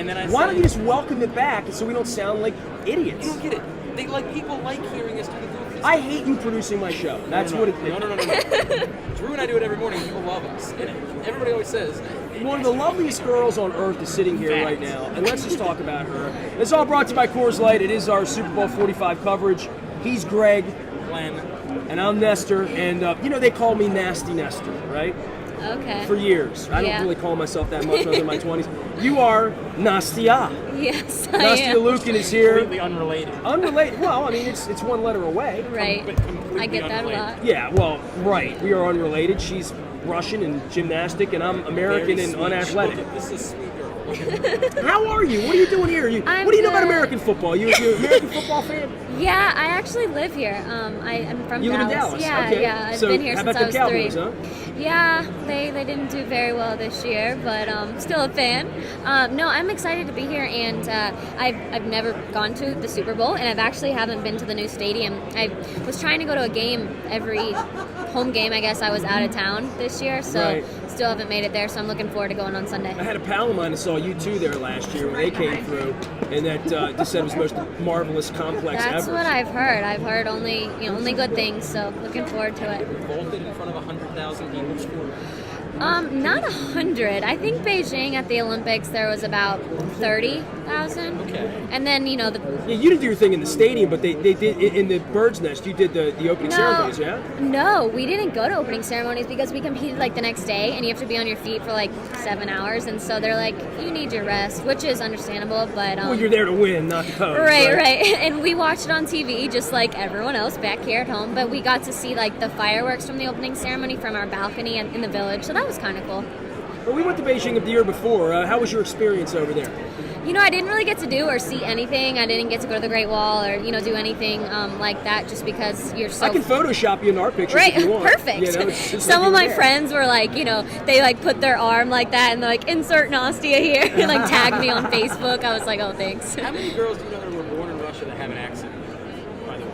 And then Why don't you just welcome it back so we don't sound like idiots? You don't get it. People like hearing us do the goofies. I hate you producing my show. That's no. what it No. Drew and I do it every morning. People love us. And everybody always says. One of the loveliest girls on earth is sitting here right now, and let's just talk about her. It's all brought to you by Coors Light. It is our Super Bowl 45 coverage. He's Greg. Glenn. And I'm Nestor. And, they call me Nasty Nestor, right? Okay. For years. I don't really call myself that much when I was in my 20s. You are Nastia. Yes, Nastia Lukin is here. Completely unrelated. Unrelated. Well, I mean, it's one letter away. Right. I get that a lot. Yeah, well, right. We are unrelated. She's Russian and gymnastic, and I'm American and unathletic. This is a sweet girl. How are you? What are you doing here? What do you know about American football? You an American football fan? Yeah, I actually live here. I'm from You Dallas. live in Dallas? Yeah, okay. yeah. I've So been here how since about I was the Cowboys, 3. huh? Yeah, they didn't do very well this year, but still a fan. No, I'm excited to be here, and I've never gone to the Super Bowl, and I've actually haven't been to the new stadium. I was trying to go to a game every home game. I guess I was out of town this year, so still haven't made it there. So I'm looking forward to going on Sunday. I had a pal of mine that saw you two there last year when they came through, and that just said it was the most marvelous complex That's ever. what I've heard. I've heard only good things, so looking forward to it. Vaulted in front of 100,000 people. Not 100. I think Beijing at the Olympics there was about 30,000. Okay. And then Yeah, you didn't do your thing in the stadium, but they did in the Bird's Nest. You did the opening ceremonies, yeah? No, we didn't go to opening ceremonies because we competed the next day, and you have to be on your feet for 7 hours, and so they're like, you need your rest, which is understandable, but Well, you're there to win, not to pose. Right. And we watched it on TV just like everyone else back here at home, but we got to see the fireworks from the opening ceremony from our balcony in the village, so that was kind of cool. Well, we went to Beijing the year before. How was your experience over there? I didn't really get to do or see anything. I didn't get to go to the Great Wall or, do anything like that just because you're so... I can Photoshop you in our pictures if you want. Perfect. Some of my friends were they put their arm like that and they're like, insert Nastia here, and tag me on Facebook. I was like, oh, thanks. How many girls do you know that were born in Russia that have an accent, by the way?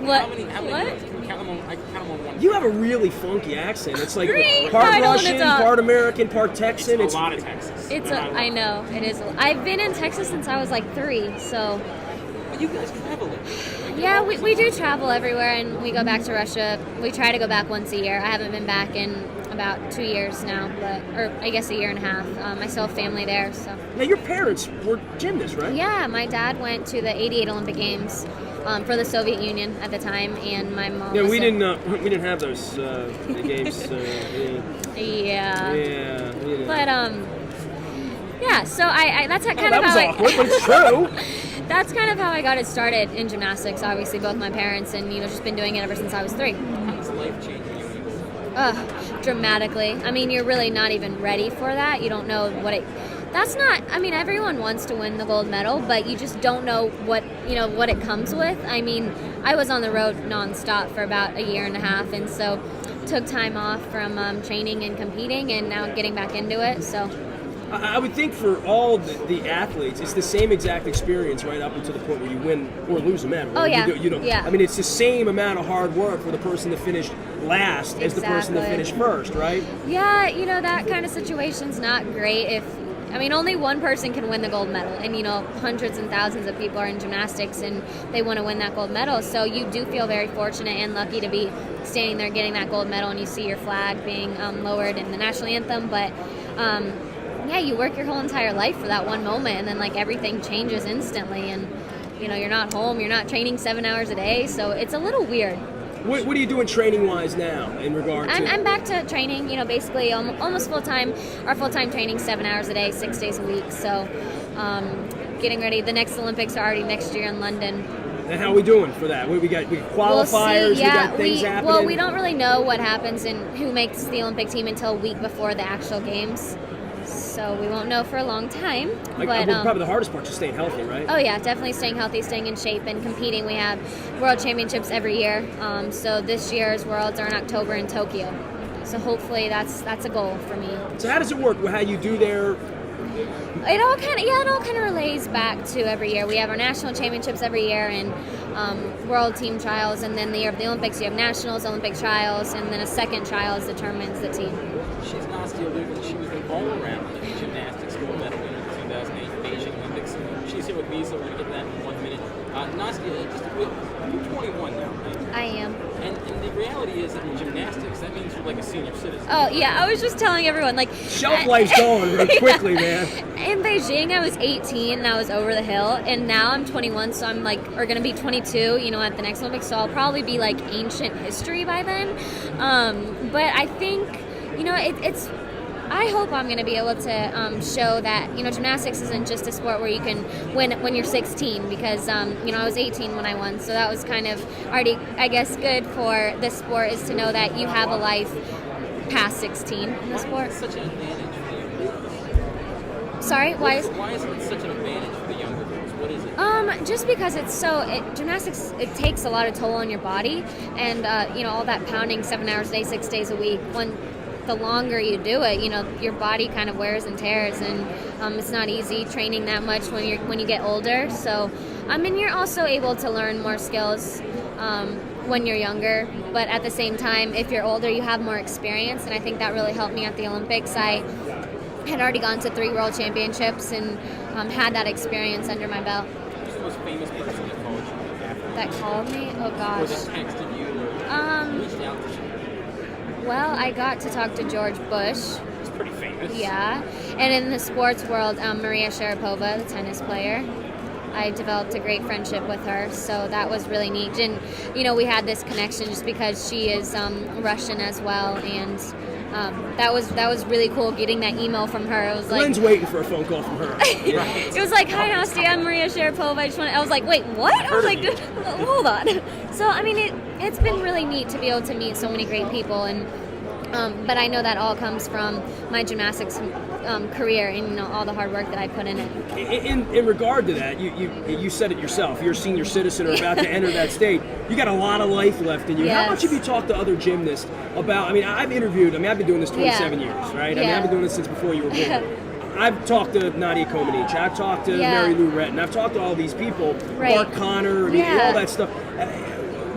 What? How many girls? Can we count them on, I can count them on one. You have a really funky accent. It's like Great. part I don't Russian, wanna talk. part American, part Texan. It's a lot of Texas. I know, it is. I've been in Texas since I was 3, so... But you guys travel it. Yeah, we do travel everywhere, and we go back to Russia. We try to go back once a year. I haven't been back in about 2 years now, or I guess a year and a half. I still have family there, so... Now, your parents were gymnasts, right? Yeah, my dad went to the '88 Olympic Games for the Soviet Union at the time, and my mom. Yeah, was we didn't have those games. Yeah. Yeah. But yeah. So I that's kind that of was how awkward, but it's true. That's kind of how I got it started in gymnastics. Obviously, both my parents, and just been doing it ever since I was 3. How's life changing? Dramatically. I mean, you're really not even ready for that. You don't know what it. That's not. I mean, everyone wants to win the gold medal, but you just don't know what it comes with. I mean, I was on the road nonstop for about a year and a half, and so took time off from training and competing, and now getting back into it. So. I would think for all the athletes, it's the same exact experience right up until the point where you win or lose a medal. Oh, yeah. I mean, it's the same amount of hard work for the person that finished last as the person that finished first, right? Yeah, that kind of situation's not great only one person can win the gold medal, and hundreds and thousands of people are in gymnastics and they want to win that gold medal, so you do feel very fortunate and lucky to be standing there getting that gold medal, and you see your flag being lowered in the national anthem, but yeah, you work your whole entire life for that one moment, and then everything changes instantly, and you're not home, you're not training 7 hours a day, so it's a little weird. What are you doing training-wise now in regard to... I'm back to training, basically almost full-time. Our full-time training 7 hours a day, 6 days a week. So getting ready. The next Olympics are already next year in London. And how are we doing for that? We got qualifiers, we'll see. Yeah, we got things happening? Well, we don't really know what happens and who makes the Olympic team until a week before the actual games. So we won't know for a long time. But probably the hardest part is staying healthy, right? Oh yeah, definitely staying healthy, staying in shape, and competing. We have World Championships every year. So this year's Worlds are in October in Tokyo. So hopefully that's a goal for me. So how does it work? How you do there? It all kind of relays back to every year. We have our national championships every year, and world team trials, and then the year of the Olympics you have nationals, Olympic trials, and then a second trials determines the team. She's Nastia Lukin. She was an all-around gymnastics gold medal winner in 2008 Beijing visa. We're going to get to that in 1 minute. Nastia, just you're 21 now, right? I am. And the reality is that in gymnastics, that means you're like a senior citizen. Oh yeah, I was just telling everyone like Shelf life's going really quickly, man. In Beijing, I was 18 and I was over the hill, and now I'm 21, so I'm like, or gonna be 22, you know, at the next Olympics. So I'll probably be like ancient history by then. But I think, you know, it's. I hope I'm going to be able to show that, you know, gymnastics isn't just a sport where you can win when you're 16, because, you know, I was 18 when I won, so that was kind of already, I guess, good for this sport, is to know that you have a life past 16 in the sport. Why is it such an advantage for the younger girls? Sorry? Why is it such an advantage for the younger girls? What is it? Just because gymnastics, it takes a lot of toll on your body, and, you know, all that pounding 7 hours a day, 6 days a week, the longer you do it, you know, your body kind of wears and tears, and it's not easy training that much when you get older. So, and you're also able to learn more skills when you're younger. But at the same time, if you're older, you have more experience, and I think that really helped me at the Olympics. I had already gone to 3 World Championships and had that experience under my belt. Who's the most famous person that called you? That called me? Oh gosh. Or that texted you? Or reached out to you? Well, I got to talk to George Bush. He's pretty famous. Yeah. And in the sports world, Maria Sharapova, the tennis player, I developed a great friendship with her, so that was really neat. And, you know, we had this connection just because she is Russian as well, and that was really cool getting that email from her. It was like, Lynn's waiting for a phone call from her. It was like, "Hi, Nastia, I'm Maria Sharapova. I was like, wait, what? I was like, hold on. So, I mean, it's been really neat to be able to meet so many great people, and but I know that all comes from my gymnastics career and, you know, all the hard work that I put in it. In regard to that, you said it yourself. You're a senior citizen or about to enter that state. You got a lot of life left in you. Yes. How much have you talked to other gymnasts about? I mean, I've been doing this 27 years, right? I mean, I've been doing this since before you were born. I've talked to Nadia Comaneci. I've talked to Mary Lou Retton. I've talked to all these people. Right. Mark Connor. I mean, all that stuff.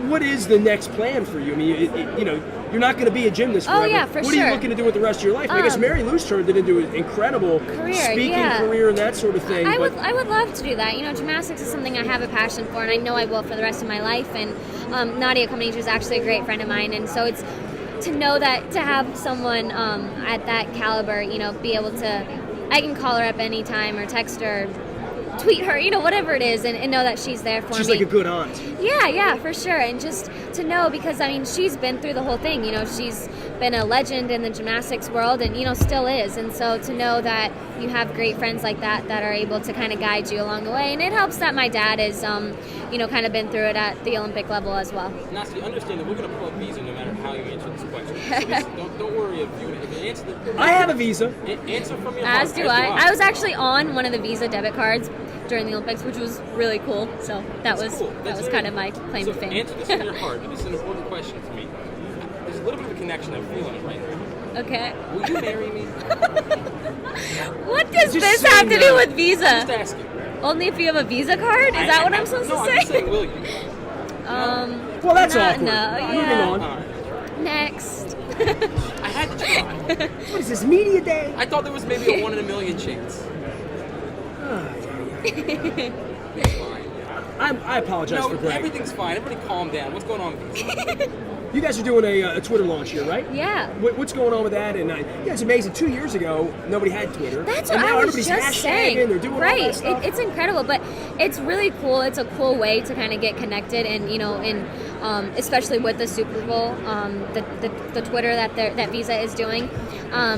What is the next plan for you? I mean, you know, you're not going to be a gymnast forever. Oh, yeah, for What sure. are you looking to do with the rest of your life? I guess Mary Lou's turned it into an incredible speaking career and that sort of thing. I would love to do that. You know, gymnastics is something I have a passion for, and I know I will for the rest of my life. And Nadia Comaneci is actually a great friend of mine, and so it's to know that, to have someone at that caliber, you know, be able to, I can call her up anytime or text her, tweet her, you know, whatever it is, and know that she's there for me. She's like a good aunt. Yeah, for sure. And just to know, because, I mean, she's been through the whole thing. You know, she's been a legend in the gymnastics world and, you know, still is. And so to know that you have great friends like that are able to kind of guide you along the way. And it helps that my dad is, you know, kind of been through it at the Olympic level as well. Nastia, understand that we're going to pull up visa no matter how you answer this question. So don't worry if you answer the... I have a visa. Answer from your As heart. do I. I was actually on one of the Visa debit cards during the Olympics, which was really cool. So that was kind of my claim to fame. Answer this from your heart. This is an important question to me. There's a little bit of a connection. I'm feeling it right now. Okay. Will you marry me? What does Just this saying have to that. do with Visa? Just asking. Only if you have a Visa card? Is that what I'm supposed to say? I'm just saying, will you? Well, that's No, awkward. no, Moving yeah. on. All right. Next. I had to try. What is this, media day? I thought there was maybe a 1 in a million chance. It's fine. I apologize No, for Greg. everything's fine. Everybody calm down. What's going on with you? You guys are doing a Twitter launch here, right? Yeah. What's going on with that? And it's amazing. 2 years ago, nobody had Twitter. That's and what now I was everybody's just hashtagging. saying. They're doing all Right. that stuff. It's incredible, but it's really cool. It's a cool way to kind of get connected, and, you know, especially with the Super Bowl, the Twitter that Visa is doing.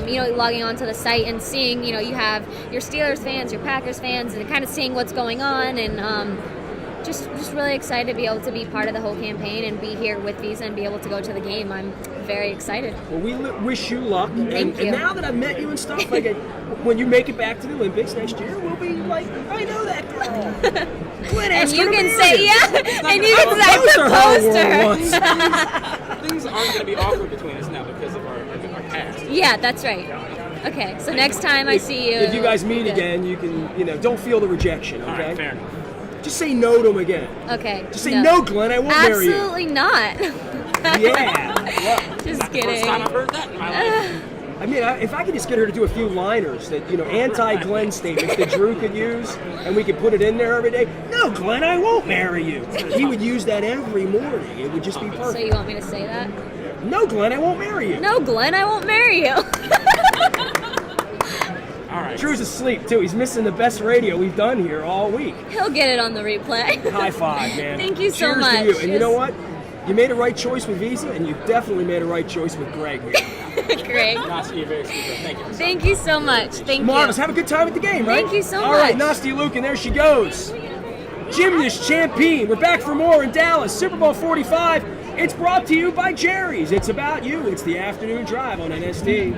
You know, logging onto the site and seeing, you know, you have your Steelers fans, your Packers fans, and kind of seeing what's going on, and just really excited to be able to be part of the whole campaign and be here with Visa and be able to go to the game. I'm very excited. Well, we wish you luck. Thank you. And now that I've met you and stuff, like when you make it back to the Olympics next year, we'll be like, I know that girl. And you can say, and you can say, I proposed to her. Things aren't going to be awkward between us now because of our past. Yeah, that's right. Okay, so next time I see you. If you guys meet good. again, you can, don't feel the rejection, okay? All right, fair enough. Just say no to him again. Okay. Just say no, Glenn, I won't marry you. Absolutely not. Yeah. Just Not the first time kidding. I've heard that in my life. I mean, if I could just get her to do a few liners that, anti-Glenn statements that Drew could use, and we could put it in there every day. No, Glenn, I won't marry you. He would use that every morning. It would just be perfect. So you want me to say that? No, Glenn, I won't marry you. No, Glenn, I won't marry you. All right. Drew's asleep, too. He's missing the best radio we've done here all week. He'll get it on the replay. High five, man. Thank you so Cheers much. to you. And you know what? You made a right choice with Visa, and you definitely made a right choice with Greg here. Great. Nastia, you're very sweet. Thank you. Thank you so much. Thank Marvelous. you. Have a good time at the game, right? Thank you so All right, much. Nastia Lukin, there she goes. Gymnast champion. We're back for more in Dallas. Super Bowl 45. It's brought to you by Jerry's. It's about you. It's the afternoon drive on NST.